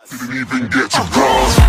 Didn't even get to cross.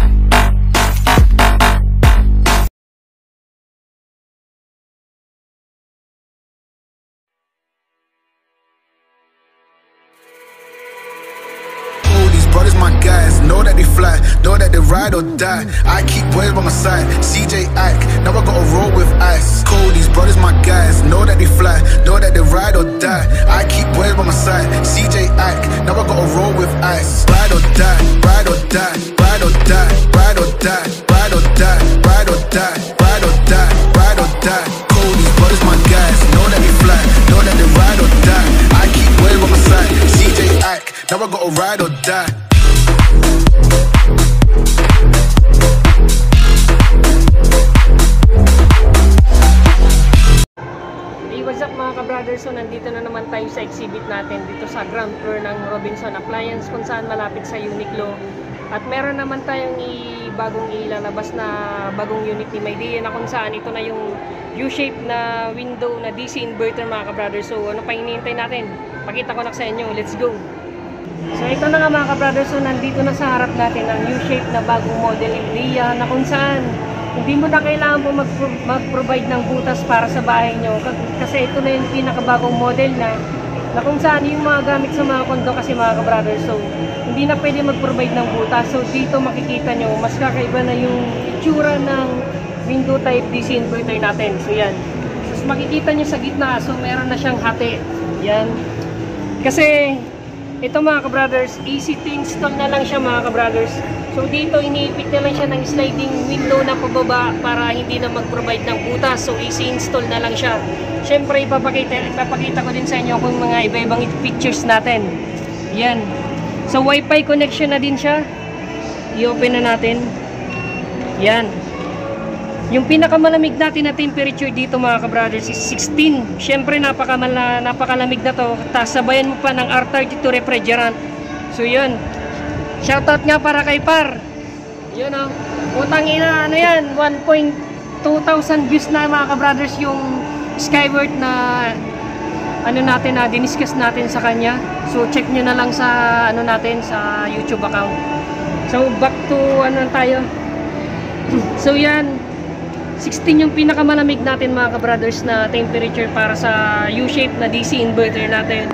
These brothers my guys, know that they fly, know that they ride or die. I keep boys by my side, CJ Ike, now I gotta roll with ice. Cold, these brothers my guys, know that they fly, know that they ride or die. I keep boys by my side, CJ Ike, now I gotta roll with ice. Ride or die, ride or die, ride or die, ride or die, ride or die, ride or die, ride or die, ride or die. Cold, these brothers my guys, know that they fly, know that they ride or die. I keep boys by my side, CJ Ike, now I gotta ride or die. What's up mga ka-brothers? So nandito na naman tayo sa exhibit natin dito sa ground floor ng Robinson Appliance kung saan malapit sa Uniqlo. At meron naman tayong bagong ilalabas na bagong unit ni Maydea na kung saan ito na yung U-shape na window na DC inverter mga ka-brothers. So ano pa hinihintay natin? Pakita ko na sa inyo. Let's go! So ito na nga mga ka-brothers. So nandito na sa harap natin ang U-shape na bagong model ni Maydea na kung saan hindi mo na kailangan po mag-provide ng butas para sa bahay nyo kasi ito na yung pinakabagong model na kung saan yung mga gamit sa mga kondo kasi mga ka-brothers. So hindi na pwede mag-provide ng butas. So dito makikita nyo mas kakaiba na yung itsura ng window type DC inverter natin. So yan, so makikita nyo sa gitna, so meron na siyang hati. Yan, kasi ito mga ka-brothers, easy to install na lang siya mga ka-brothers. So dito iniipit na lang siya ng sliding window na pababa para hindi na mag-provide ng butas. So easy install na lang siya. Siyempre ipapakita ko din sa inyo kung mga iba-ibang features natin. Yan. So Wi-Fi connection na din siya. I-open na natin. Yan. Yung pinakamalamig natin na temperature dito mga ka-brothers is 16. Siyempre napakalamig na to. Tapos sabayan mo pa ng R32 refrigerant. So yun. Shoutout nga para kay Par. Yun o. Utang ina, ano yan, 1,200 views na mga ka-brothers yung Skyward na ano natin na diniscuss natin sa kanya. So check nyo na lang sa ano natin sa YouTube account. So back to ano tayo. So yan, 16 yung pinakamalamig natin mga ka-brothers na temperature para sa U-shape na DC inverter natin.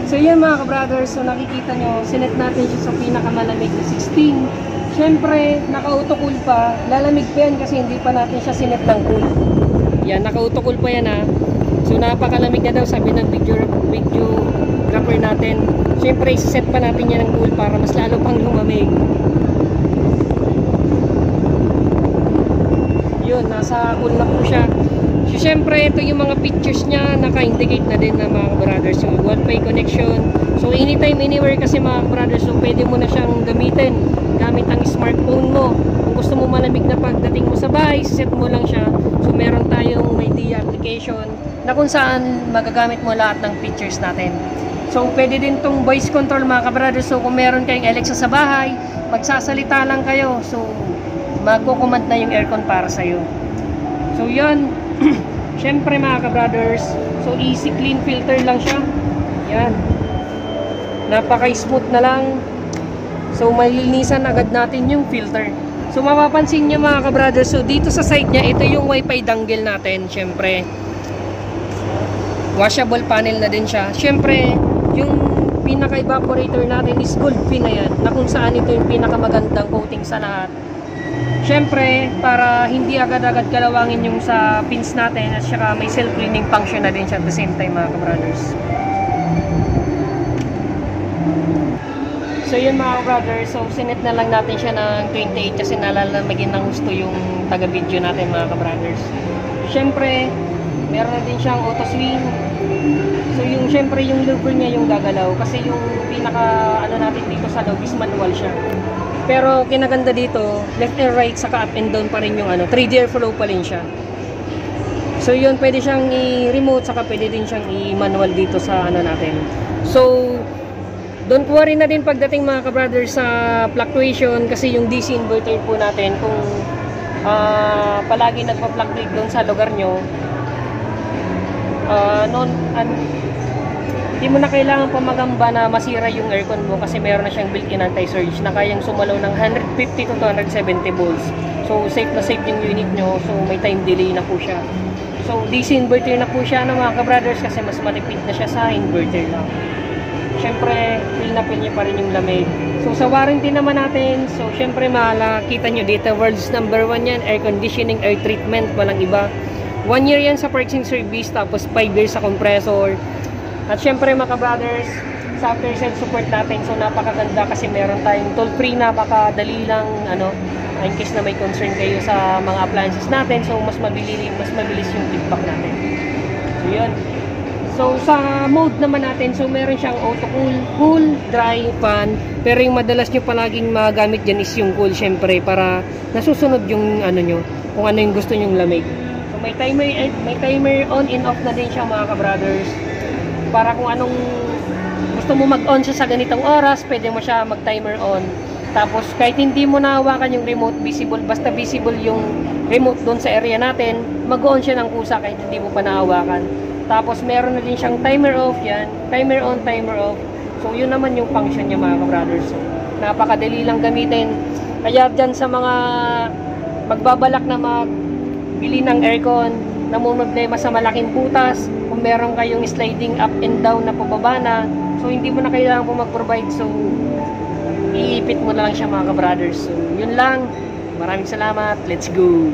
So yan mga ka-brothers, so nakikita nyo, sinet natin siya sa pinakamalamig na 16. Siyempre, naka-auto-cool pa. Lalamig pa yan kasi hindi pa natin siya sinet ng cool. Yan, naka-auto-cool pa yan ha. So napakalamig na daw, sabi ng videographer natin. Siyempre, isiset pa natin yan ng cool para mas lalo pang lumamig. Yun, nasa cool na po siya. So syempre, ito yung mga pictures niya, naka-indicate na din na mga brothers, yung Wi-Fi connection. So anytime, anywhere kasi mga brothers, so pwede mo na siyang gamitin gamit ang smartphone mo. Kung gusto mo malamig na pagdating mo sa bahay, set mo lang siya. So meron tayong Maydea application na kung saan magagamit mo lahat ng features natin. So pwede din tong voice control mga brothers. So kung meron kayong Alexa sa bahay, magsasalita lang kayo. So magko-command na yung aircon para sa'yo. So yun. Siyempre mga ka-brothers, so easy clean filter lang siya. Yan, napaka-smooth na lang. So malilinisan agad natin yung filter. So mapapansin nyo mga ka-brothers, so dito sa side nya, ito yung Wi-Fi dongle natin. Siyempre washable panel na din siya. Siyempre yung pinaka-evaporator natin is gold pin na yan, na kung saan ito yung pinakamagandang coating sa lahat. Siyempre, para hindi agad-agad kalawangin yung sa pins natin at saka may self-cleaning function na din siya at the same time mga ka-brothers. So yun mga ka-brothers, so sinet na lang natin siya ng 28 kasi nalalamagin ng gusto yung taga-video natin mga ka-brothers. Siyempre, meron na din siyang auto swing. So yung siyempre yung lever niya yung gagalaw kasi yung pinaka ano natin dito sa loob is manual siya. Pero kinaganda dito, left and right saka up and down pa rin yung ano, 3D airflow pa rin siya. So yun, pwede siyang i-remote saka pwede din siyang i-manual dito sa ano natin. So don't worry na din pagdating mga ka-brothers sa fluctuation kasi yung DC inverter po natin kung palagi nagpa-fluctuate doon sa lugar nyo, Hindi mo na kailangan pa magamba na masira yung aircon mo kasi meron na siyang built-in anti-surge na kayang sumalaw ng 150 to 270 volts. So safe na safe yung unit nyo, so may time delay na po siya. So DC inverter na po siya mga ka-brothers kasi mas malipid na siya sa inverter lang. Syempre, feel na feel niya pa rin yung lamig. So sa warranty naman natin, so syempre makikita nyo dito, world's number 1 yan, air conditioning, air treatment, walang iba. 1 year yan sa parts and service, tapos 5 years sa compressor. At syempre mga brothers, sa after sales support natin, so napakaganda kasi meron tayong toll free, napakadali lang, in case na may concern kayo sa mga appliances natin, so mas mabilis yung feedback natin. So yun. So sa mode naman natin, so meron siyang auto cool, dry, fan, pero yung madalas nyo palaging magamit dyan is yung cool, syempre, para nasusunod yung nyo, kung ano yung gusto nyong lamig. So may timer on and off na din siya mga ka-brothers, para kung anong gusto mo mag-on siya sa ganitong oras, pwede mo siya mag-timer on. Tapos kahit hindi mo nahawakan yung remote, basta visible yung remote doon sa area natin, mag-on siya ng kusa kahit hindi mo pa nahawakan. Tapos meron na din siyang timer off, yan, timer on, timer off. So yun naman yung function niya mga ka-brothers. So, napakadali lang gamitin. Kaya dyan sa mga magbabalak na magbili ng aircon, namumroblema sa malaking butas, kung meron kayong sliding up and down na pababa na, so hindi mo na kailangan po mag-provide, so iipit mo na lang siya mga ka-brothers. So yun lang, maraming salamat, let's go!